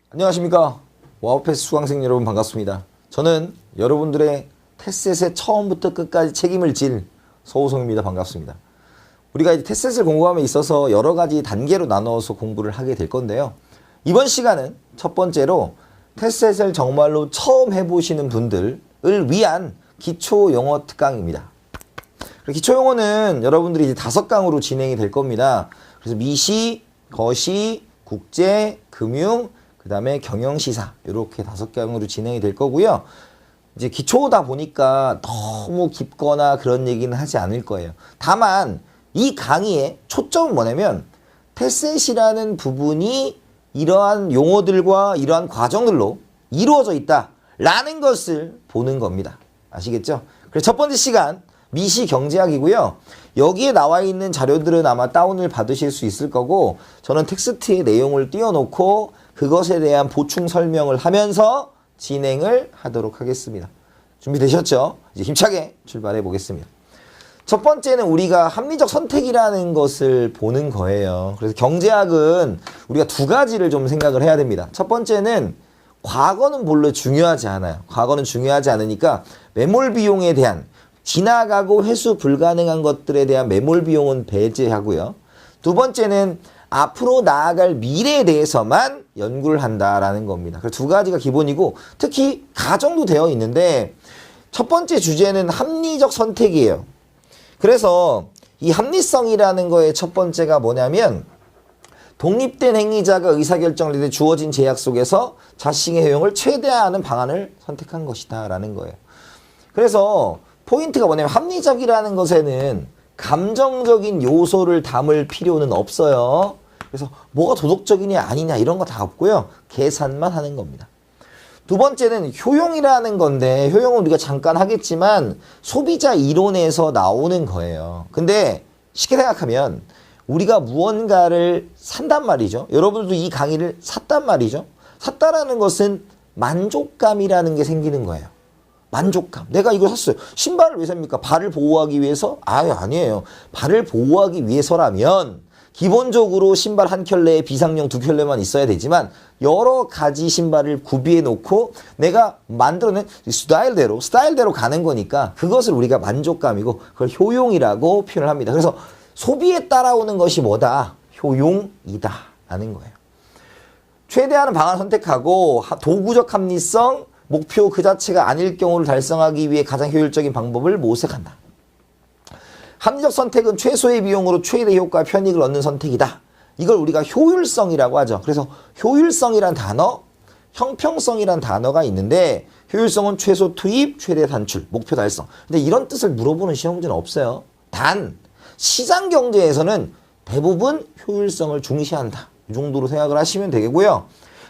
안녕하십니까. 와우패스 수강생 여러분 반갑습니다. 저는 여러분들의 테셋의 처음부터 끝까지 책임을 질 서우성입니다. 반갑습니다. 우리가 이제 테셋을 공부함에 있어서 여러 가지 단계로 나눠서 공부를 하게 될 건데요. 이번 시간은 첫 번째로 테셋을 정말로 처음 해보시는 분들을 위한 기초 영어 특강입니다. 기초 영어는 여러분들이 이제 5강으로 진행이 될 겁니다. 그래서 미시, 거시, 국제, 금융, 그 다음에 경영시사 이렇게 5강으로 진행이 될 거고요. 이제 기초다 보니까 너무 깊거나 그런 얘기는 하지 않을 거예요. 다만 이 강의의 초점은 뭐냐면 테셋이라는 부분이 이러한 용어들과 이러한 과정들로 이루어져 있다라는 것을 보는 겁니다. 아시겠죠? 그래서 첫 번째 시간 미시 경제학이고요. 여기에 나와 있는 자료들은 아마 다운을 받으실 수 있을 거고 저는 텍스트의 내용을 띄워놓고 그것에 대한 보충 설명을 하면서 진행을 하도록 하겠습니다. 준비되셨죠? 이제 힘차게 출발해 보겠습니다. 첫 번째는 우리가 합리적 선택이라는 것을 보는 거예요. 그래서 경제학은 우리가 두 가지를 좀 생각을 해야 됩니다. 첫 번째는 과거는 별로 중요하지 않아요. 과거는 중요하지 않으니까 매몰 비용에 대한 지나가고 회수 불가능한 것들에 대한 매몰 비용은 배제하고요. 두 번째는 앞으로 나아갈 미래에 대해서만 연구를 한다라는 겁니다. 그래서 두 가지가 기본이고 특히 가정도 되어 있는데 첫 번째 주제는 합리적 선택이에요. 그래서 이 합리성이라는 거의 첫 번째가 뭐냐면 독립된 행위자가 의사결정을 할 때 주어진 제약 속에서 자신의 효용을 최대화하는 방안을 선택한 것이다 라는 거예요. 그래서 포인트가 뭐냐면 합리적이라는 것에는 감정적인 요소를 담을 필요는 없어요. 그래서 뭐가 도덕적이냐 아니냐 이런 거 다 없고요. 계산만 하는 겁니다. 두 번째는 효용이라는 건데 효용은 우리가 잠깐 하겠지만 소비자 이론에서 나오는 거예요. 근데 쉽게 생각하면 우리가 무언가를 산단 말이죠. 여러분들도 이 강의를 샀단 말이죠. 샀다라는 것은 만족감이라는 게 생기는 거예요. 만족감. 내가 이거 샀어요. 신발을 왜 삽니까? 발을 보호하기 위해서? 아니에요. 발을 보호하기 위해서라면 기본적으로 신발 한 켤레에 비상용 2켤레만 있어야 되지만 여러 가지 신발을 구비해 놓고 내가 만들어낸 스타일대로 가는 거니까 그것을 우리가 만족감이고 그걸 효용이라고 표현을 합니다. 그래서 소비에 따라오는 것이 뭐다? 효용이다 라는 거예요. 최대한 방안 선택하고 도구적 합리성, 목표 그 자체가 아닐 경우를 달성하기 위해 가장 효율적인 방법을 모색한다. 합리적 선택은 최소의 비용으로 최대 효과 편익을 얻는 선택이다. 이걸 우리가 효율성이라고 하죠. 그래서 효율성이란 단어, 형평성이란 단어가 있는데 효율성은 최소 투입, 최대 단출, 목표 달성. 근데 이런 뜻을 물어보는 시험 문제는 없어요. 단 시장 경제에서는 대부분 효율성을 중시한다. 이 정도로 생각을 하시면 되겠고요.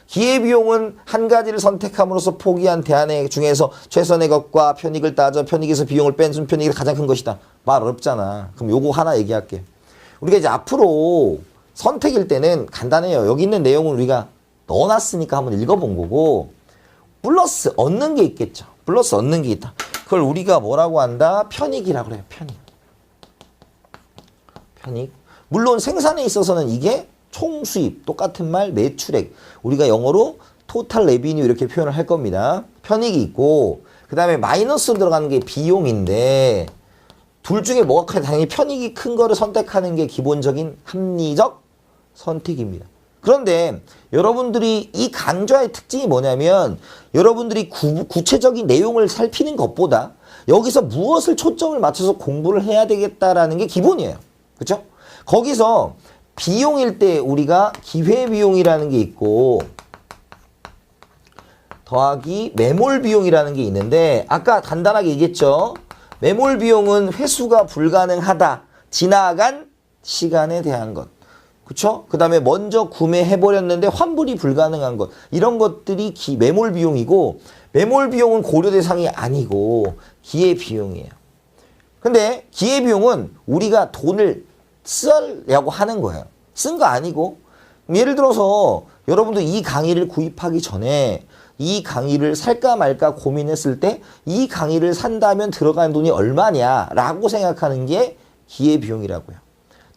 기회비용은 한 가지를 선택함으로써 포기한 대안의 중에서 최선의 것과 편익을 따져 편익에서 비용을 뺀 순편익이 가장 큰 것이다. 말 어렵잖아. 그럼 요거 하나 얘기할게. 우리가 이제 앞으로 선택일 때는 간단해요. 여기 있는 내용을 우리가 넣어놨으니까 한번 읽어본 거고 플러스 얻는 게 있겠죠. 플러스 얻는 게 있다. 그걸 우리가 뭐라고 한다? 편익이라고 그래요. 편익. 물론 생산에 있어서는 이게 총수입, 똑같은 말 매출액. 우리가 영어로 토탈 레비뉴 이렇게 표현을 할 겁니다. 편익이 있고 그 다음에 마이너스로 들어가는 게 비용인데 둘 중에 뭐가 크냐? 당연히 편익이 큰 거를 선택하는 게 기본적인 합리적 선택입니다. 그런데 여러분들이 이 강좌의 특징이 뭐냐면 여러분들이 구체적인 내용을 살피는 것보다 여기서 무엇을 초점을 맞춰서 공부를 해야 되겠다라는 게 기본이에요. 그렇죠? 거기서 비용일 때 우리가 기회비용이라는 게 있고 더하기 매몰비용이라는 게 있는데 아까 간단하게 얘기했죠. 매몰비용은 회수가 불가능하다. 지나간 시간에 대한 것. 그쵸? 그 다음에 먼저 구매해버렸는데 환불이 불가능한 것. 이런 것들이 매몰비용이고 매몰비용은 고려 대상이 아니고 기회비용이에요. 근데 기회비용은 우리가 돈을 쓰려고 하는 거예요. 쓴 거 아니고 예를 들어서 여러분도 이 강의를 구입하기 전에 이 강의를 살까 말까 고민했을 때 이 강의를 산다면 들어가는 돈이 얼마냐라고 생각하는 게 기회비용이라고요.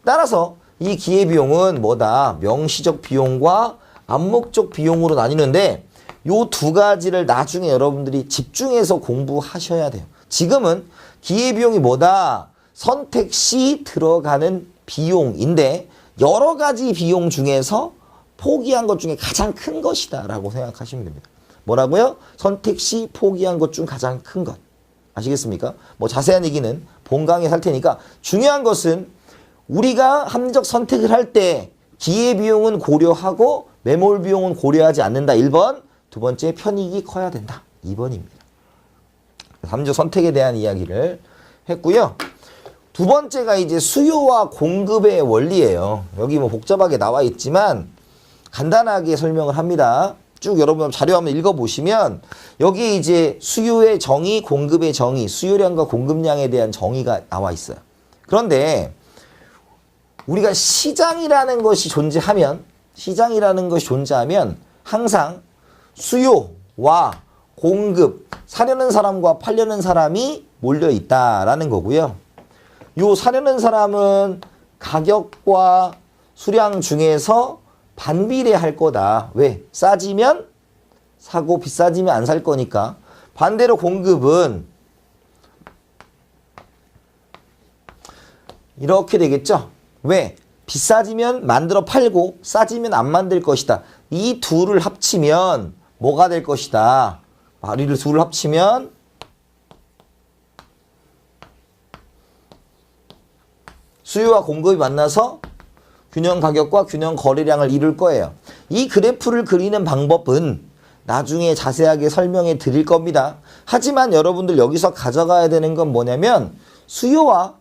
따라서 이 기회비용은 뭐다? 명시적 비용과 암묵적 비용으로 나뉘는데 요 두 가지를 나중에 여러분들이 집중해서 공부하셔야 돼요. 지금은 기회비용이 뭐다? 선택 시 들어가는 비용인데 여러 가지 비용 중에서 포기한 것 중에 가장 큰 것이다 라고 생각하시면 됩니다. 뭐라고요? 선택 시 포기한 것 중 가장 큰 것. 아시겠습니까? 뭐 자세한 얘기는 본강의에 할 테니까 중요한 것은 우리가 합리적 선택을 할 때 기회비용은 고려하고 매몰 비용은 고려하지 않는다. 1번. 두 번째, 편익이 커야 된다. 2번입니다. 합리적 선택에 대한 이야기를 했고요. 두 번째가 이제 수요와 공급의 원리예요. 여기 뭐 복잡하게 나와 있지만 간단하게 설명을 합니다. 쭉 여러분 자료 한번 읽어보시면 여기 이제 수요의 정의, 공급의 정의, 수요량과 공급량에 대한 정의가 나와 있어요. 그런데 우리가 시장이라는 것이 존재하면 항상 수요와 공급, 사려는 사람과 팔려는 사람이 몰려 있다라는 거고요. 요 사려는 사람은 가격과 수량 중에서 반비례할 거다. 왜? 싸지면 사고 비싸지면 안 살 거니까. 반대로 공급은 이렇게 되겠죠. 왜? 비싸지면 만들어 팔고 싸지면 안 만들 것이다. 이 둘을 합치면 뭐가 될 것이다. 이 둘을 합치면 수요와 공급이 만나서 균형 가격과 균형 거래량을 이룰 거예요. 이 그래프를 그리는 방법은 나중에 자세하게 설명해 드릴 겁니다. 하지만 여러분들 여기서 가져가야 되는 건 뭐냐면 수요와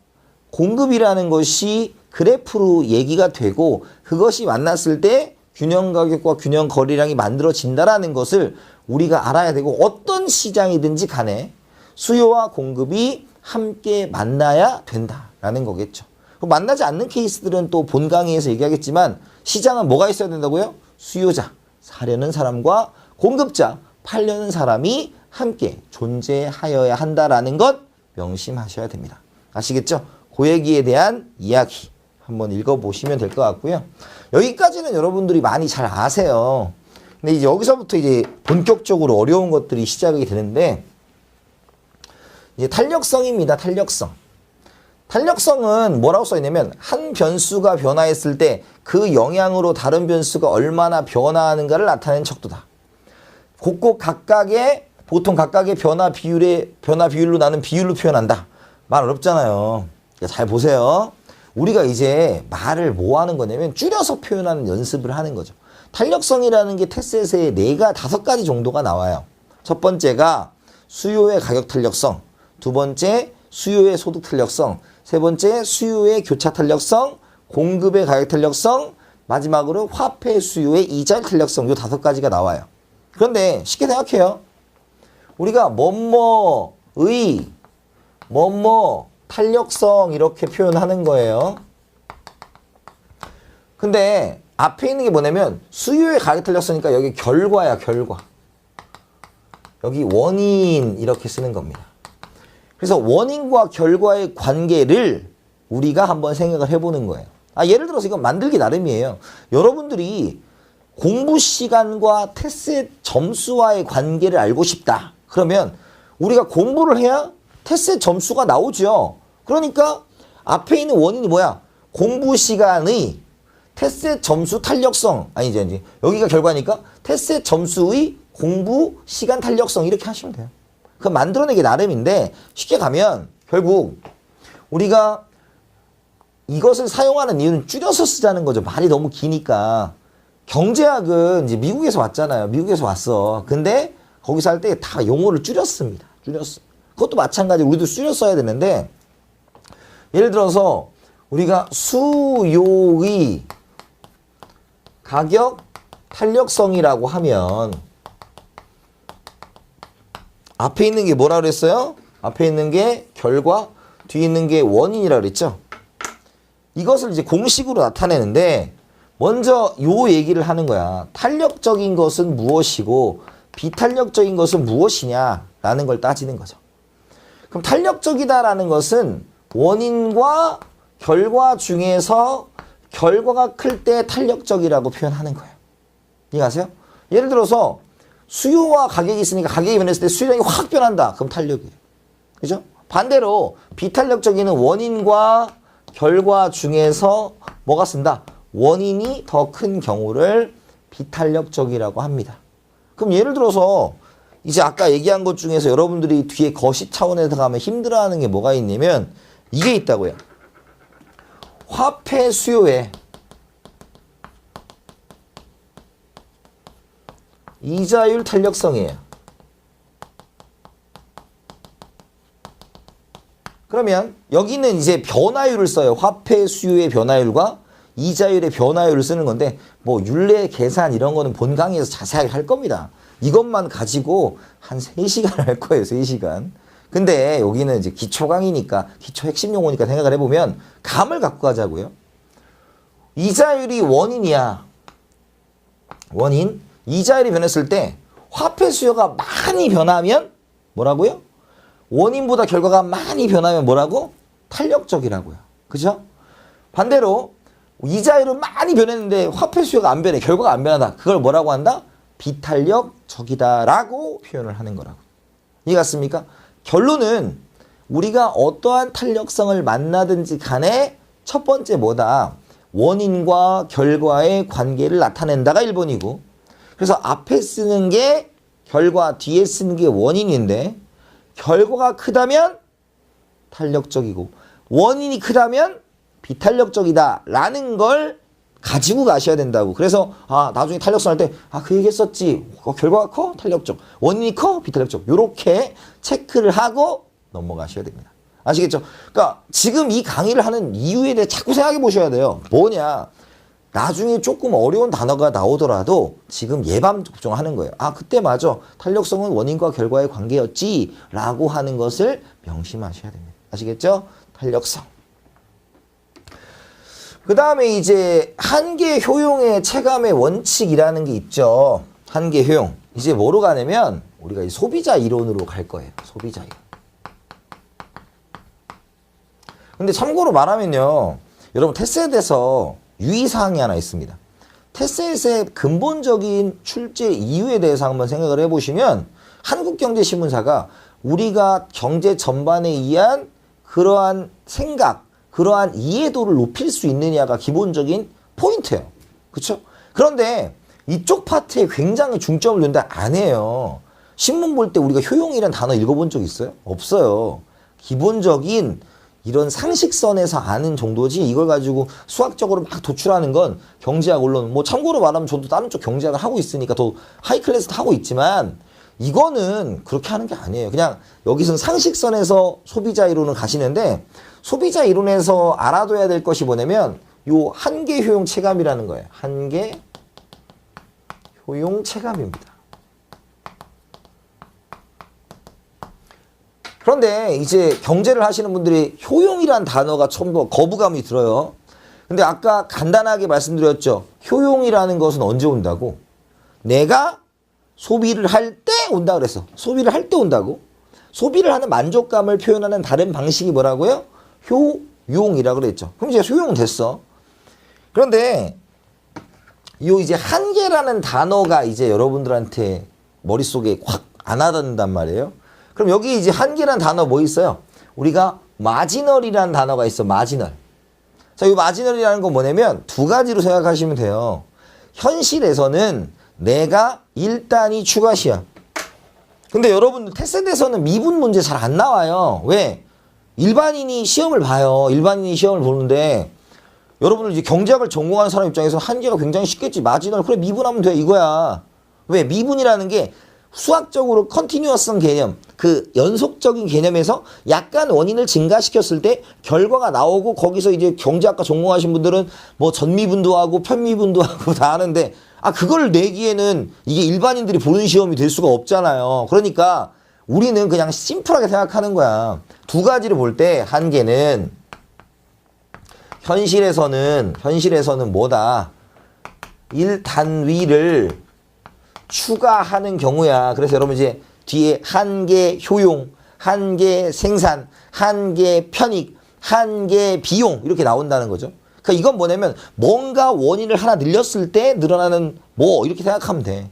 공급이라는 것이 그래프로 얘기가 되고 그것이 만났을 때 균형 가격과 균형 거래량이 만들어진다라는 것을 우리가 알아야 되고 어떤 시장이든지 간에 수요와 공급이 함께 만나야 된다라는 거겠죠. 만나지 않는 케이스들은 또 본 강의에서 얘기하겠지만 시장은 뭐가 있어야 된다고요? 수요자, 사려는 사람과 공급자, 팔려는 사람이 함께 존재하여야 한다라는 것 명심하셔야 됩니다. 아시겠죠? 그 얘기에 대한 이야기 한번 읽어보시면 될 것 같고요. 여기까지는 여러분들이 많이 잘 아세요. 근데 이제 여기서부터 이제 본격적으로 어려운 것들이 시작이 되는데 이제 탄력성입니다. 탄력성. 탄력성은 뭐라고 써있냐면 한 변수가 변화했을 때 그 영향으로 다른 변수가 얼마나 변화하는가를 나타내는 척도다. 보통 각각의 변화 비율로 나는 비율로 표현한다. 말 어렵잖아요. 잘 보세요. 우리가 이제 말을 뭐 하는 거냐면 줄여서 표현하는 연습을 하는 거죠. 탄력성이라는 게 테스트에 5가지 정도가 나와요. 첫 번째가 수요의 가격 탄력성, 두 번째 수요의 소득 탄력성, 세 번째 수요의 교차 탄력성, 공급의 가격 탄력성, 마지막으로 화폐 수요의 이자 탄력성, 요 5가지가 나와요. 그런데 쉽게 생각해요. 우리가 뭐뭐의 탄력성 이렇게 표현하는 거예요. 근데 앞에 있는 게 뭐냐면 수요의 가격 탄력성이니까 여기 결과야, 결과. 여기 원인 이렇게 쓰는 겁니다. 그래서 원인과 결과의 관계를 우리가 한번 생각을 해보는 거예요. 예를 들어서 이건 만들기 나름이에요. 여러분들이 공부 시간과 테스트 점수와의 관계를 알고 싶다. 그러면 우리가 공부를 해야 테스트 점수가 나오죠. 그러니까 앞에 있는 원인이 뭐야? 공부 시간의 테스트 점수 탄력성. 아니지. 여기가 결과니까 테스트 점수의 공부 시간 탄력성 이렇게 하시면 돼요. 그럼 만들어내기 나름인데 쉽게 가면 결국 우리가 이것을 사용하는 이유는 줄여서 쓰자는 거죠. 말이 너무 기니까. 경제학은 이제 미국에서 왔잖아요. 미국에서 왔어. 근데 거기서 할 때 다 용어를 줄였습니다. 줄였어. 그것도 마찬가지로 우리도 줄여 써야 되는데 예를 들어서 우리가 수요의 가격 탄력성이라고 하면 앞에 있는 게 뭐라 그랬어요? 앞에 있는 게 결과, 뒤에 있는 게 원인이라 그랬죠? 이것을 이제 공식으로 나타내는데 먼저 요 얘기를 하는 거야. 탄력적인 것은 무엇이고 비탄력적인 것은 무엇이냐라는 걸 따지는 거죠. 그럼 탄력적이다라는 것은 원인과 결과 중에서 결과가 클 때 탄력적이라고 표현하는 거예요. 이해가세요? 예를 들어서 수요와 가격이 있으니까 가격이 변했을 때 수요량이 확 변한다. 그럼 탄력이에요. 그죠? 반대로 비탄력적인 원인과 결과 중에서 뭐가 쓴다? 원인이 더 큰 경우를 비탄력적이라고 합니다. 그럼 예를 들어서 이제 아까 얘기한 것 중에서 여러분들이 뒤에 거시 차원에서 가면 힘들어하는 게 뭐가 있냐면 이게 있다고요. 화폐 수요에 이자율 탄력성이에요. 그러면 여기는 이제 변화율을 써요. 화폐 수요의 변화율과 이자율의 변화율을 쓰는 건데 뭐 율례 계산 이런 거는 본 강의에서 자세하게 할 겁니다. 이것만 가지고 한 3시간 할 거예요. 3시간. 근데 여기는 이제 기초 강의니까 기초 핵심 용어니까 생각을 해보면 감을 갖고 가자고요. 이자율이 원인이야. 원인. 이자율이 변했을 때 화폐 수요가 많이 변하면 뭐라고요? 원인보다 결과가 많이 변하면 뭐라고? 탄력적이라고요. 그죠? 반대로 이자율은 많이 변했는데 화폐 수요가 안 변해. 결과가 안 변하다. 그걸 뭐라고 한다? 비탄력적이다라고 표현을 하는 거라고. 이해갔습니까? 결론은 우리가 어떠한 탄력성을 만나든지 간에 첫 번째 뭐다? 원인과 결과의 관계를 나타낸다가 1번이고 그래서 앞에 쓰는 게 결과, 뒤에 쓰는 게 원인인데 결과가 크다면 탄력적이고 원인이 크다면 비탄력적이다 라는 걸 가지고 가셔야 된다고. 그래서 나중에 탄력성 할 때 그 얘기 했었지. 결과가 커? 탄력적. 원인이 커? 비탄력적. 요렇게 체크를 하고 넘어가셔야 됩니다. 아시겠죠? 그러니까 지금 이 강의를 하는 이유에 대해 자꾸 생각해 보셔야 돼요. 뭐냐? 나중에 조금 어려운 단어가 나오더라도 지금 예방 접종하는 거예요. 그때 맞아. 탄력성은 원인과 결과의 관계였지 라고 하는 것을 명심하셔야 됩니다. 아시겠죠? 탄력성. 그 다음에 이제 한계 효용의 체감의 원칙이라는 게 있죠. 한계 효용. 이제 뭐로 가냐면 우리가 이 소비자 이론으로 갈 거예요. 소비자 이론. 근데 참고로 말하면요. 여러분 테스트에서 유의사항이 하나 있습니다. 테스트의 근본적인 출제 이유에 대해서 한번 생각을 해보시면 한국경제신문사가 우리가 경제 전반에 의한 그러한 생각, 그러한 이해도를 높일 수 있느냐가 기본적인 포인트예요. 그렇죠? 그런데 이쪽 파트에 굉장히 중점을 둔다 안 해요. 신문 볼 때 우리가 효용이라는 단어 읽어본 적 있어요? 없어요. 기본적인 이런 상식선에서 아는 정도지 이걸 가지고 수학적으로 막 도출하는 건 경제학 언론 뭐 참고로 말하면 저도 다른 쪽 경제학을 하고 있으니까 더 하이 클래스도 하고 있지만 이거는 그렇게 하는 게 아니에요. 그냥 여기서는 상식선에서 소비자 이론을 가시는데 소비자 이론에서 알아둬야 될 것이 뭐냐면 요 한계 효용 체감이라는 거예요. 한계 효용 체감입니다. 그런데 이제 경제를 하시는 분들이 효용이란 단어가 처음부터 거부감이 들어요. 근데 아까 간단하게 말씀드렸죠. 효용이라는 것은 언제 온다고? 내가 소비를 할 때 온다 그랬어. 소비를 할 때 온다고? 소비를 하는 만족감을 표현하는 다른 방식이 뭐라고요? 효용이라고 그랬죠. 그럼 이제 효용은 됐어. 그런데 요 이제 한계라는 단어가 이제 여러분들한테 머릿속에 확 안 와닿는단 말이에요. 그럼 여기 이제 한계라는 단어 뭐 있어요? 우리가 마지널이라는 단어가 있어. 마지널. 자, 이 마지널이라는 건 뭐냐면 두 가지로 생각하시면 돼요. 현실에서는 내가 일단이 추가시야. 근데 여러분들 테스트에서는 미분 문제 잘 안 나와요. 왜? 일반인이 시험을 봐요. 일반인이 시험을 보는데 여러분들 이제 경제학을 전공하는 사람 입장에서 한계가 굉장히 쉽겠지. 마지널 그래 미분하면 돼 이거야. 왜? 미분이라는 게 수학적으로 컨티뉴어성 개념, 그 연속적인 개념에서 약간 원인을 증가시켰을 때 결과가 나오고 거기서 이제 경제학과 전공하신 분들은 뭐 전미분도 하고 편미분도 하고 다 하는데 그걸 내기에는 이게 일반인들이 보는 시험이 될 수가 없잖아요. 그러니까 우리는 그냥 심플하게 생각하는 거야. 두 가지를 볼 때 한계는 현실에서는 뭐다? 1단위를 추가하는 경우야. 그래서 여러분 이제 뒤에 한계 효용, 한계 생산, 한계 편익, 한계 비용 이렇게 나온다는 거죠. 그러니까 이건 뭐냐면 뭔가 원인을 하나 늘렸을 때 늘어나는 뭐 이렇게 생각하면 돼.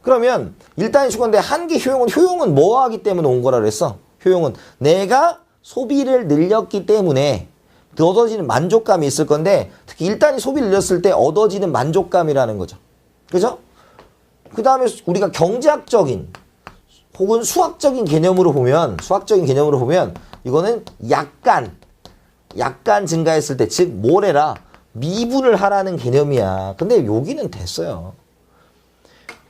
그러면 일단이 주건데 한계 효용은 뭐 하기 때문에 온 거라 그랬어? 효용은 내가 소비를 늘렸기 때문에 얻어지는 만족감이 있을 건데 특히 일단이 소비를 늘렸을 때 얻어지는 만족감이라는 거죠. 그죠? 그 다음에 우리가 경제학적인 혹은 수학적인 개념으로 보면 이거는 약간 증가했을 때 즉 뭐래라 미분을 하라는 개념이야. 근데 여기는 됐어요.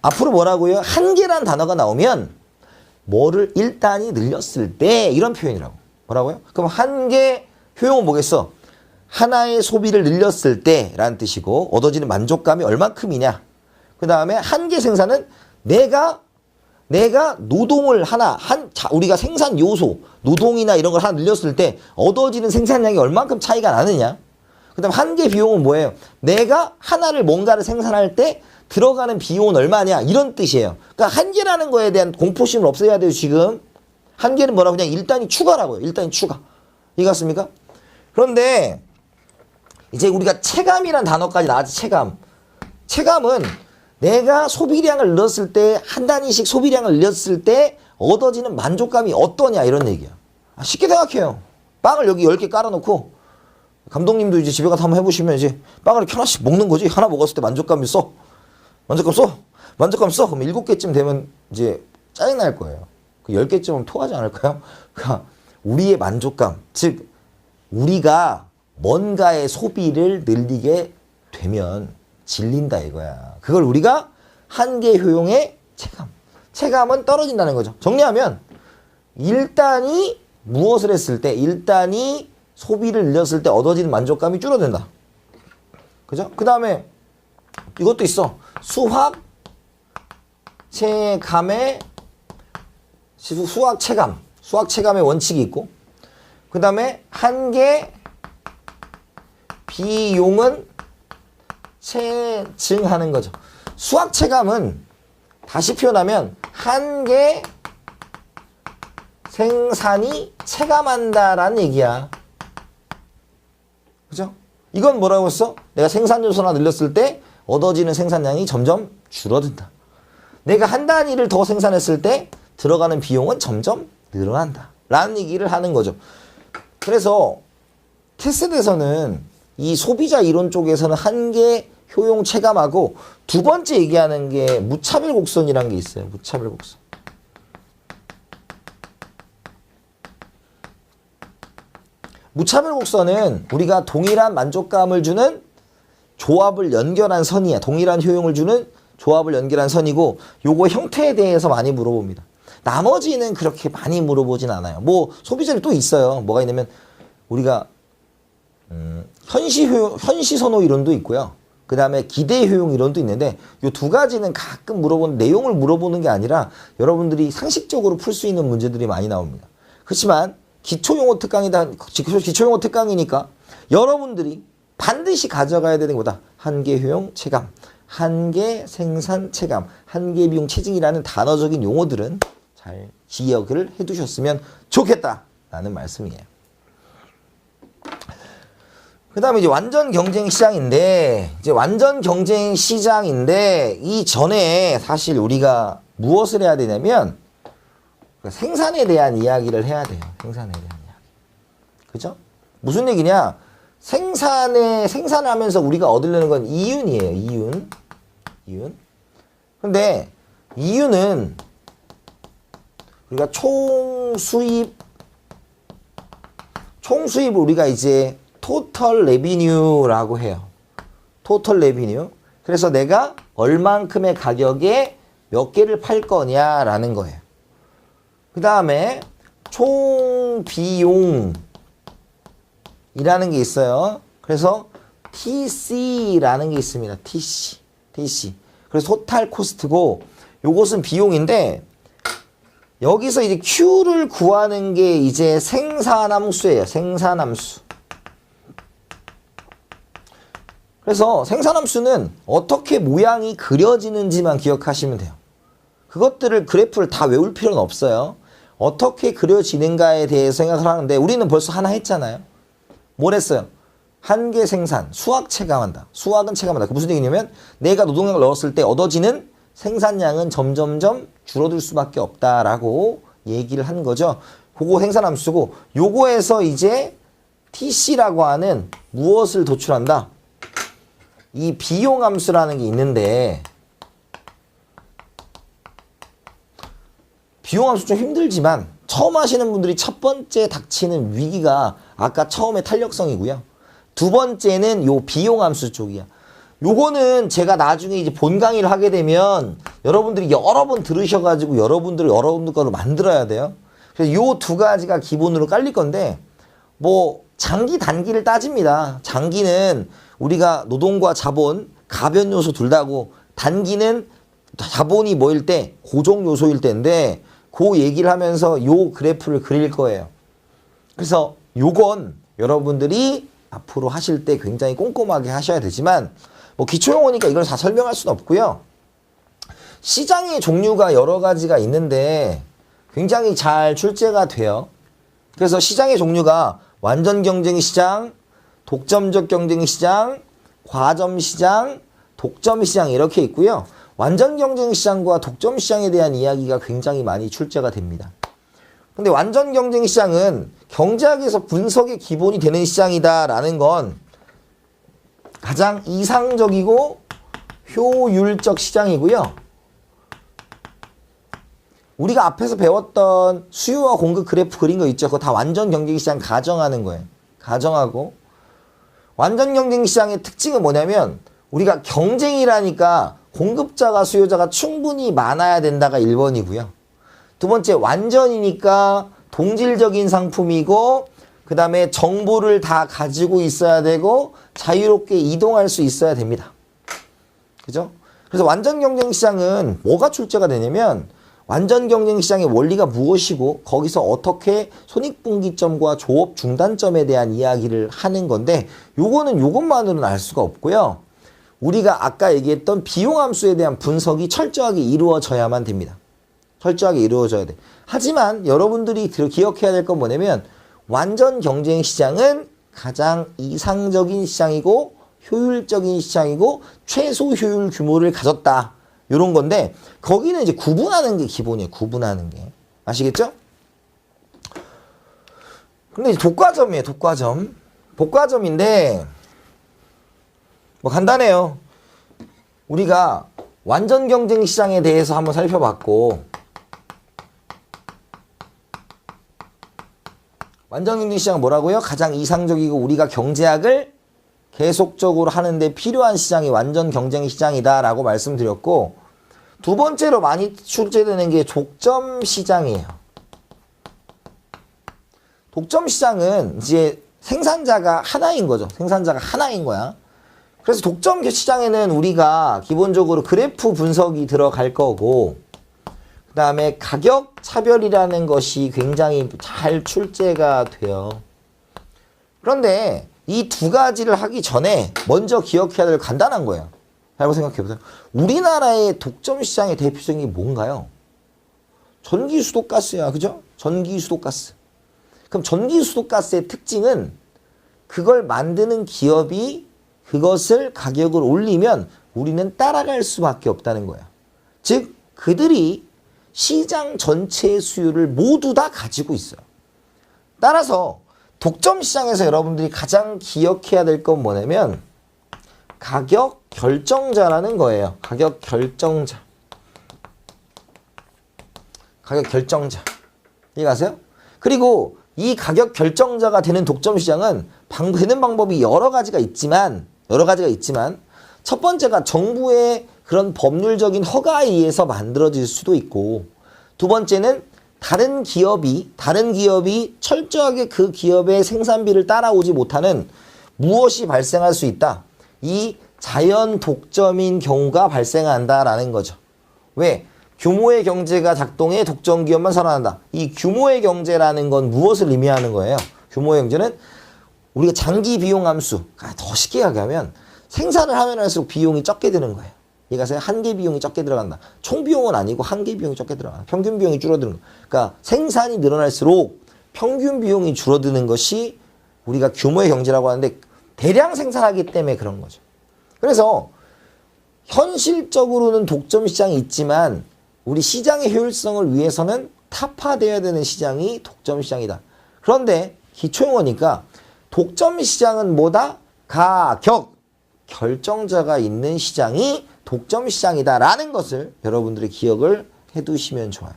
앞으로 뭐라고요? 한계란 단어가 나오면 뭐를 일단이 늘렸을 때 이런 표현이라고. 뭐라고요? 그럼 한계 효용은 뭐겠어? 하나의 소비를 늘렸을 때 라는 뜻이고 얻어지는 만족감이 얼만큼이냐. 그 다음에 한계 생산은 내가 노동을 우리가 생산 요소, 노동이나 이런 걸 하나 늘렸을 때 얻어지는 생산량이 얼만큼 차이가 나느냐. 그 다음 한계 비용은 뭐예요? 내가 하나를 뭔가를 생산할 때 들어가는 비용은 얼마냐 이런 뜻이에요. 그러니까 한계라는 거에 대한 공포심을 없애야 돼요. 지금 한계는 뭐라고 그냥 일단이 추가라고요. 일단이 추가. 이해갔습니까? 그런데 이제 우리가 체감이란 단어까지 나왔지. 체감은 내가 소비량을 늘렸을 때 한 단위씩 소비량을 늘렸을 때 얻어지는 만족감이 어떠냐 이런 얘기야. 쉽게 생각해요. 빵을 여기 10개 깔아놓고 감독님도 이제 집에 가서 한번 해보시면 이제 빵을 이렇게 하나씩 먹는 거지. 하나 먹었을 때 만족감 써. 그럼 7개쯤 되면 이제 짜증날 거예요. 그 10개쯤은 토하지 않을까요? 그러니까 우리의 만족감, 즉 우리가 뭔가의 소비를 늘리게 되면 질린다 이거야. 그걸 우리가 한계 효용의 체감은 떨어진다는 거죠. 정리하면 일단이 무엇을 했을 때 일단이 소비를 늘렸을 때 얻어지는 만족감이 줄어든다. 그죠? 그 다음에 이것도 있어. 수학 체감의 원칙이 있고 그 다음에 한계 비용은 체증하는 거죠. 수학 체감은 다시 표현하면 한계 생산이 체감한다라는 얘기야. 그죠? 이건 뭐라고 했어? 내가 생산 요소나 늘렸을 때 얻어지는 생산량이 점점 줄어든다. 내가 한 단위를 더 생산했을 때 들어가는 비용은 점점 늘어난다. 라는 얘기를 하는 거죠. 그래서 테스트에서는 이 소비자 이론 쪽에서는 한계 효용 체감하고 두 번째 얘기하는 게 무차별 곡선이라는 게 있어요. 무차별 곡선. 무차별 곡선은 우리가 동일한 만족감을 주는 조합을 연결한 선이야. 동일한 효용을 주는 조합을 연결한 선이고 요거 형태에 대해서 많이 물어봅니다. 나머지는 그렇게 많이 물어보진 않아요. 뭐 소비자들이 또 있어요. 뭐가 있냐면 우리가 현시 선호 이론도 있고요. 그 다음에 기대 효용 이론도 있는데 이 두 가지는 가끔 물어보는 내용을 물어보는 게 아니라 여러분들이 상식적으로 풀 수 있는 문제들이 많이 나옵니다. 그렇지만 기초용어 특강이니까 여러분들이 반드시 가져가야 되는 거다. 한계 효용 체감, 한계 생산 체감, 한계 비용 체증이라는 단어적인 용어들은 잘 기억을 해두셨으면 좋겠다라는 말씀이에요. 그 다음에 이제 완전 경쟁 시장인데, 이 전에 사실 우리가 무엇을 해야 되냐면, 생산에 대한 이야기를 해야 돼요. 생산에 대한 이야기. 그죠? 무슨 얘기냐? 생산을 하면서 우리가 얻으려는 건 이윤이에요. 이윤. 근데, 이윤은 우리가 총수입을 우리가 이제 토털 레비뉴라고 해요. 토털 레비뉴. 그래서 내가 얼만큼의 가격에 몇 개를 팔 거냐라는 거예요. 그 다음에 총 비용이라는 게 있어요. 그래서 TC라는 게 있습니다. TC. 그래서 토탈 코스트고 요것은 비용인데 여기서 이제 Q를 구하는 게 이제 생산함수예요. 생산함수. 그래서 생산함수는 어떻게 모양이 그려지는지만 기억하시면 돼요. 그것들을 그래프를 다 외울 필요는 없어요. 어떻게 그려지는가에 대해서 생각을 하는데 우리는 벌써 하나 했잖아요. 뭘 했어요? 한계 생산, 수확 체감한다. 수확은 체감한다. 그 무슨 얘기냐면 내가 노동력을 넣었을 때 얻어지는 생산량은 점점점 줄어들 수밖에 없다라고 얘기를 한 거죠. 그거 생산함수고 요거에서 이제 TC라고 하는 무엇을 도출한다? 이 비용함수라는 게 있는데 비용함수 좀 힘들지만 처음 하시는 분들이 첫 번째 닥치는 위기가 아까 처음에 탄력성이고요. 두 번째는 요 비용함수 쪽이야. 요거는 제가 나중에 이제 본 강의를 하게 되면 여러분들이 여러 번 들으셔가지고 여러분들 거로 만들어야 돼요. 그래서 요 두 가지가 기본으로 깔릴 건데 뭐 장기 단기를 따집니다. 장기는 우리가 노동과 자본, 가변 요소 둘 다고 단기는 자본이 뭐일 때 고정 요소일 때인데 그 얘기를 하면서 요 그래프를 그릴 거예요. 그래서 요건 여러분들이 앞으로 하실 때 굉장히 꼼꼼하게 하셔야 되지만 뭐 기초용어니까 이걸 다 설명할 수는 없고요. 시장의 종류가 여러 가지가 있는데 굉장히 잘 출제가 돼요. 그래서 시장의 종류가 완전 경쟁 시장, 독점적 경쟁 시장, 과점 시장, 독점 시장 이렇게 있고요. 완전 경쟁 시장과 독점 시장에 대한 이야기가 굉장히 많이 출제가 됩니다. 근데 완전 경쟁 시장은 경제학에서 분석의 기본이 되는 시장이다라는 건 가장 이상적이고 효율적 시장이고요. 우리가 앞에서 배웠던 수요와 공급 그래프 그린 거 있죠. 그거 다 완전 경쟁 시장 가정하는 거예요. 가정하고 완전 경쟁 시장의 특징은 뭐냐면 우리가 경쟁이라니까 공급자가 수요자가 충분히 많아야 된다가 1번이고요. 두 번째 완전이니까 동질적인 상품이고 그 다음에 정보를 다 가지고 있어야 되고 자유롭게 이동할 수 있어야 됩니다. 그죠? 그래서 완전 경쟁 시장은 뭐가 출제가 되냐면 완전 경쟁 시장의 원리가 무엇이고 거기서 어떻게 손익분기점과 조업 중단점에 대한 이야기를 하는 건데 요거는 요것만으로는 알 수가 없고요. 우리가 아까 얘기했던 비용함수에 대한 분석이 철저하게 이루어져야만 됩니다. 철저하게 이루어져야 돼. 하지만 여러분들이 기억해야 될 건 뭐냐면 완전 경쟁 시장은 가장 이상적인 시장이고 효율적인 시장이고 최소 효율 규모를 가졌다. 요런 건데 거기는 이제 구분하는 게 기본이에요. 구분하는 게. 아시겠죠? 근데 이제 독과점이에요. 독과점. 독과점인데 뭐 간단해요. 우리가 완전 경쟁 시장에 대해서 한번 살펴봤고 완전 경쟁 시장은 뭐라고요? 가장 이상적이고 우리가 경제학을 계속적으로 하는데 필요한 시장이 완전 경쟁 시장이다 라고 말씀드렸고 두 번째로 많이 출제되는 게 독점 시장이에요. 독점 시장은 이제 생산자가 하나인 거죠. 생산자가 하나인 거야. 그래서 독점 시장에는 우리가 기본적으로 그래프 분석이 들어갈 거고 그 다음에 가격 차별이라는 것이 굉장히 잘 출제가 돼요. 그런데 이 두 가지를 하기 전에 먼저 기억해야 될 간단한 거예요. 한번 생각해보세요. 우리나라의 독점 시장의 대표적인 게 뭔가요? 전기수도가스야. 그죠? 전기수도가스. 그럼 전기수도가스의 특징은 그걸 만드는 기업이 그것을 가격을 올리면 우리는 따라갈 수밖에 없다는 거야. 즉 그들이 시장 전체의 수요를 모두 다 가지고 있어요. 따라서 독점 시장에서 여러분들이 가장 기억해야 될 건 뭐냐면 가격 결정자라는 거예요. 가격 결정자. 가격 결정자. 이해가세요? 그리고 이 가격 결정자가 되는 독점 시장은 되는 방법이 여러 가지가 있지만 첫 번째가 정부의 그런 법률적인 허가에 의해서 만들어질 수도 있고 두 번째는 다른 기업이 철저하게 그 기업의 생산비를 따라오지 못하는 무엇이 발생할 수 있다. 이 자연 독점인 경우가 발생한다라는 거죠. 왜? 규모의 경제가 작동해 독점 기업만 살아난다. 이 규모의 경제라는 건 무엇을 의미하는 거예요? 규모의 경제는 우리가 장기 비용 함수, 더 쉽게 얘기하면 생산을 하면 할수록 비용이 적게 드는 거예요. 이것은 한계 비용이 적게 들어간다. 총 비용은 아니고 한계 비용이 적게 들어간다. 평균 비용이 줄어드는 거. 그러니까 생산이 늘어날수록 평균 비용이 줄어드는 것이 우리가 규모의 경제라고 하는데 대량 생산하기 때문에 그런 거죠. 그래서 현실적으로는 독점 시장이 있지만 우리 시장의 효율성을 위해서는 타파되어야 되는 시장이 독점 시장이다. 그런데 기초용어니까 독점 시장은 뭐다? 가격 결정자가 있는 시장이 독점 시장이다라는 것을 여러분들이 기억을 해두시면 좋아요.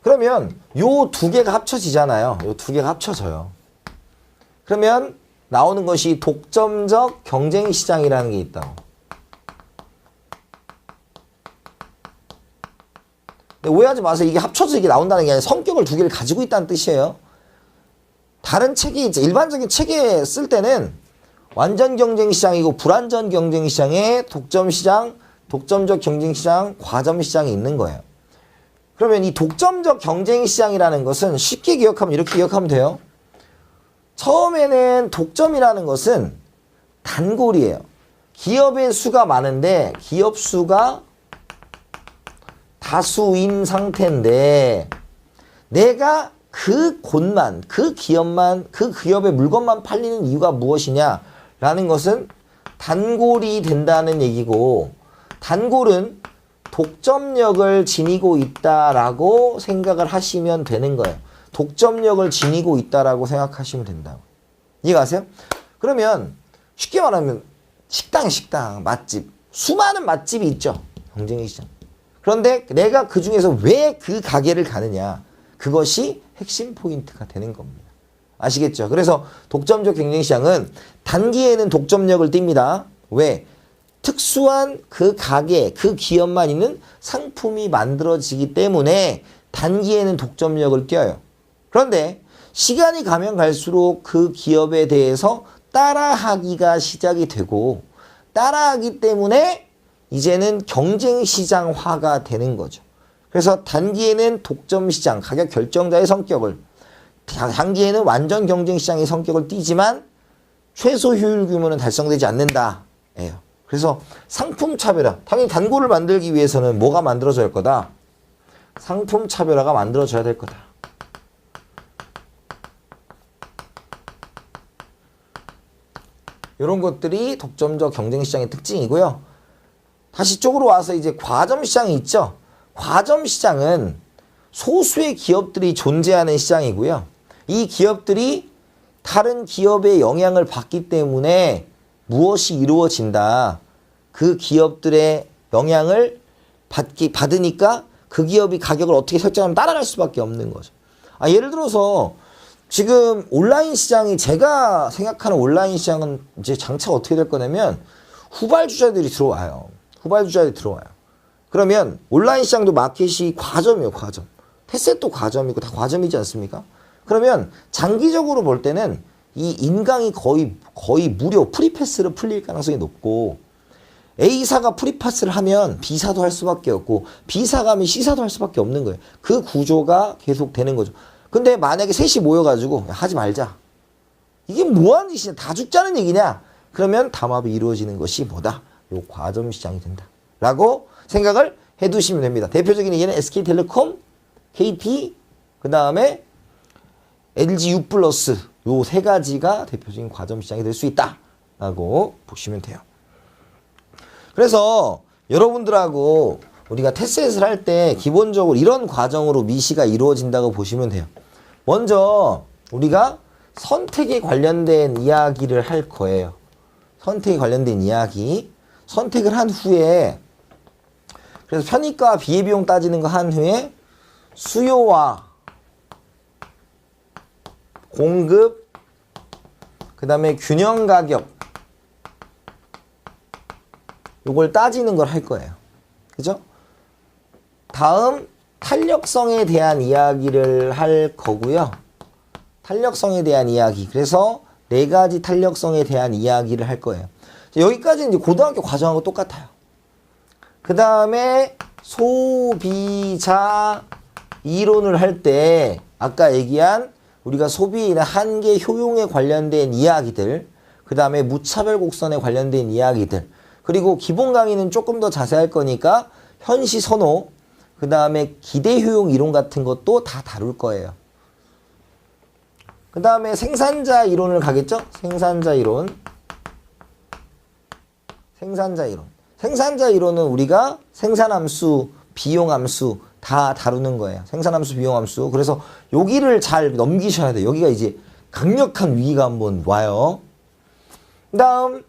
그러면 요 두 개가 합쳐지잖아요. 요 두 개가 합쳐져요. 그러면 나오는 것이 독점적 경쟁 시장이라는 게 있다고. 오해하지 마세요. 이게 합쳐서 이게 나온다는 게 아니라 성격을 두 개를 가지고 있다는 뜻이에요. 다른 책이 이제 일반적인 책에 쓸 때는 완전 경쟁 시장이고 불완전 경쟁 시장에 독점 시장, 독점적 경쟁 시장, 과점 시장이 있는 거예요. 그러면 이 독점적 경쟁 시장이라는 것은 쉽게 기억하면 이렇게 기억하면 돼요. 처음에는 독점이라는 것은 단골이에요. 기업의 수가 많은데 기업 수가 다수인 상태인데 내가 그 곳만, 그 기업만, 그 기업의 물건만 팔리는 이유가 무엇이냐라는 것은 단골이 된다는 얘기고, 단골은 독점력을 지니고 있다라고 생각을 하시면 되는 거예요. 독점력을 지니고 있다라고 생각하시면 된다고. 이해가세요? 그러면 쉽게 말하면 식당, 맛집, 수많은 맛집이 있죠. 경쟁의 시장. 그런데 내가 그 중에서 왜 그 가게를 가느냐. 그것이 핵심 포인트가 되는 겁니다. 아시겠죠? 그래서 독점적 경쟁시장은 단기에는 독점력을 띱니다. 왜? 특수한 그 가게, 그 기업만 있는 상품이 만들어지기 때문에 단기에는 독점력을 띄어요. 그런데 시간이 가면 갈수록 그 기업에 대해서 따라하기가 시작이 되고, 따라하기 때문에 이제는 경쟁시장화가 되는 거죠. 그래서 단기에는 독점시장, 가격 결정자의 성격을, 단기에는 완전 경쟁시장의 성격을 띠지만 최소 효율 규모는 달성되지 않는다. 예요. 그래서 상품 차별화. 당연히 단골을 만들기 위해서는 뭐가 만들어져야 할 거다? 상품 차별화가 만들어져야 될 거다. 이런 것들이 독점적 경쟁시장의 특징이고요. 다시 쪽으로 와서 이제 과점 시장이 있죠. 과점 시장은 소수의 기업들이 존재하는 시장이고요. 이 기업들이 다른 기업의 영향을 받기 때문에 무엇이 이루어진다. 그 기업들의 영향을 받으니까 그 기업이 가격을 어떻게 설정하면 따라갈 수밖에 없는 거죠. 예를 들어서 지금 온라인 시장이, 제가 생각하는 온라인 시장은 이제 장차가 어떻게 될 거냐면 후발주자들이 들어와요. 후발주자들이 들어와요. 그러면 온라인 시장도 마켓이 과점이에요. 과점. 테셋도 과점이고 다 과점이지 않습니까? 그러면 장기적으로 볼 때는 이 인강이 거의 무료 프리패스로 풀릴 가능성이 높고, A사가 프리패스를 하면 B사도 할 수밖에 없고, B사가 하면 C사도 할 수밖에 없는 거예요. 그 구조가 계속 되는 거죠. 근데 만약에 셋이 모여가지고 하지 말자. 이게 뭐하는 짓이냐. 다 죽자는 얘기냐. 그러면 담합이 이루어지는 것이 뭐다? 요 과점 시장이 된다. 라고 생각을 해두시면 됩니다. 대표적인 얘기는 SK텔레콤, KT, 그 다음에 LGU+, 요 세 가지가 대표적인 과점 시장이 될 수 있다. 라고 보시면 돼요. 그래서 여러분들하고 우리가 테스트를 할 때 기본적으로 이런 과정으로 미시가 이루어진다고 보시면 돼요. 먼저 우리가 선택에 관련된 이야기를 할 거예요. 선택에 관련된 이야기. 선택을 한 후에, 그래서 편의과 비례비용 따지는 거 한 후에 수요와 공급, 그 다음에 균형 가격, 요걸 따지는 걸 할 거예요. 그죠? 다음 탄력성에 대한 이야기를 할 거고요. 탄력성에 대한 이야기. 그래서 네 가지 탄력성에 대한 이야기를 할 거예요. 여기까지는 이제 고등학교 과정하고 똑같아요. 그 다음에 소비자 이론을 할 때 아까 얘기한 우리가 소비나 한계 효용에 관련된 이야기들, 그 다음에 무차별 곡선에 관련된 이야기들, 그리고 기본 강의는 조금 더 자세할 거니까 현시 선호, 그 다음에 기대 효용 이론 같은 것도 다 다룰 거예요. 그 다음에 생산자 이론을 가겠죠? 생산자 이론. 생산자 이론은 우리가 생산함수, 비용함수 다 다루는 거예요. 생산함수, 비용함수. 그래서 여기를 잘 넘기셔야 돼요. 여기가 이제 강력한 위기가 한번 와요. 그 다음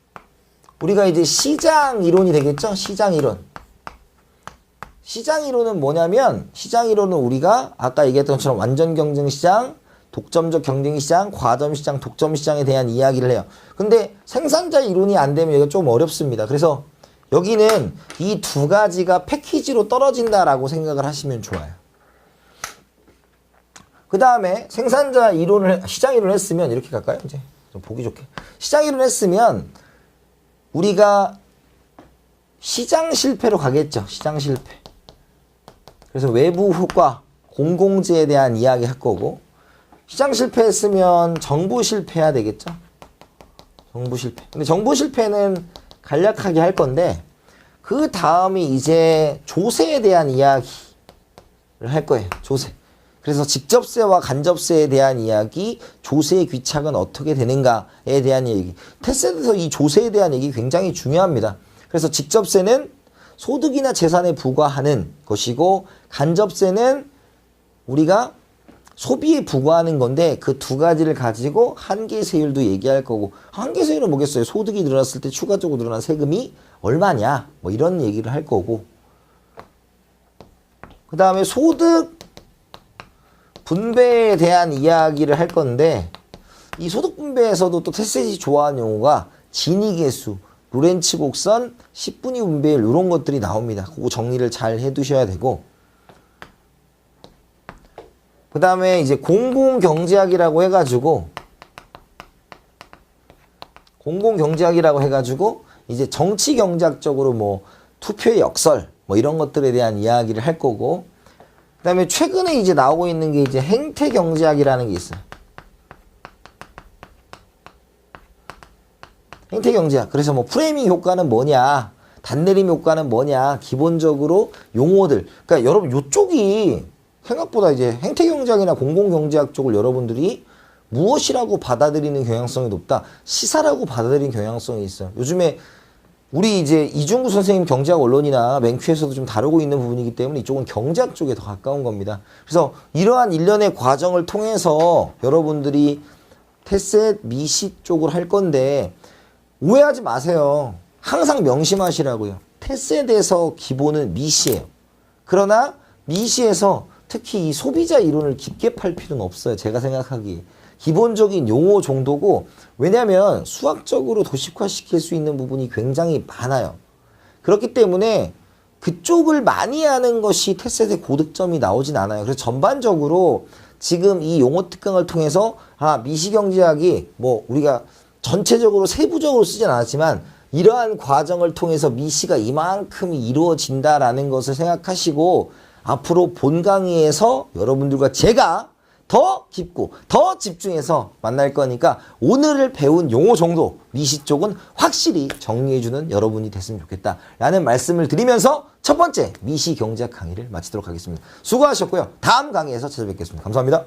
우리가 이제 시장 이론이 되겠죠? 시장 이론. 시장 이론은 뭐냐면 시장 이론은 우리가 아까 얘기했던 것처럼 완전 경쟁 시장, 독점적 경쟁 시장, 과점 시장, 독점 시장에 대한 이야기를 해요. 근데 생산자 이론이 안 되면 이거 좀 어렵습니다. 그래서 여기는 이 두 가지가 패키지로 떨어진다라고 생각을 하시면 좋아요. 그 다음에 생산자 이론을, 시장 이론을 했으면 이렇게 갈까요? 이제 좀 보기 좋게. 시장 이론을 했으면 우리가 시장 실패로 가겠죠. 시장 실패. 그래서 외부 효과, 공공재에 대한 이야기 할 거고, 시장 실패했으면 정부 실패해야 되겠죠. 정부 실패. 근데 정부 실패는 간략하게 할 건데, 그 다음이 이제 조세에 대한 이야기를 할 거예요. 조세. 그래서 직접세와 간접세에 대한 이야기, 조세의 귀착은 어떻게 되는가에 대한 얘기. 테스트에서 이 조세에 대한 얘기 굉장히 중요합니다. 그래서 직접세는 소득이나 재산에 부과하는 것이고, 간접세는 우리가 소비에 부과하는 건데, 그 두 가지를 가지고 한계세율도 얘기할 거고, 한계세율은 뭐겠어요? 소득이 늘어났을 때 추가적으로 늘어난 세금이 얼마냐? 뭐 이런 얘기를 할 거고, 그 다음에 소득 분배에 대한 이야기를 할 건데, 이 소득 분배에서도 또 테셋이 좋아하는 용어가 진위계수, 로렌츠 곡선, 10분위 분배율 이런 것들이 나옵니다. 그거 정리를 잘 해두셔야 되고, 그 다음에 이제 공공경제학이라고 해가지고 이제 정치경제학적으로 뭐 투표의 역설 뭐 이런 것들에 대한 이야기를 할 거고, 그 다음에 최근에 이제 나오고 있는 게 이제 행태경제학이라는 게 있어요. 행태경제학. 그래서 뭐 프레이밍 효과는 뭐냐, 단내림 효과는 뭐냐, 기본적으로 용어들. 그러니까 여러분 요쪽이 생각보다 이제 행태경제학이나 공공경제학 쪽을 여러분들이 무엇이라고 받아들이는 경향성이 높다. 시사라고 받아들이는 경향성이 있어요. 요즘에 우리 이제 이중구 선생님 경제학 언론이나 맨큐에서도 좀 다루고 있는 부분이기 때문에 이쪽은 경제학 쪽에 더 가까운 겁니다. 그래서 이러한 일련의 과정을 통해서 여러분들이 테셋, 미시 쪽을 할 건데 오해하지 마세요. 항상 명심하시라고요. 테셋에서 기본은 미시예요. 그러나 미시에서 특히 이 소비자 이론을 깊게 팔 필요는 없어요. 제가 생각하기에. 기본적인 용어 정도고, 왜냐하면 수학적으로 도식화시킬 수 있는 부분이 굉장히 많아요. 그렇기 때문에 그쪽을 많이 하는 것이 테셋의 고득점이 나오진 않아요. 그래서 전반적으로 지금 이 용어 특강을 통해서 미시경제학이 뭐 우리가 전체적으로 세부적으로 쓰진 않았지만 이러한 과정을 통해서 미시가 이만큼이 이루어진다라는 것을 생각하시고, 앞으로 본 강의에서 여러분들과 제가 더 깊고 더 집중해서 만날 거니까 오늘을 배운 용어 정도 미시 쪽은 확실히 정리해주는 여러분이 됐으면 좋겠다라는 말씀을 드리면서 첫 번째 미시 경제학 강의를 마치도록 하겠습니다. 수고하셨고요. 다음 강의에서 찾아뵙겠습니다. 감사합니다.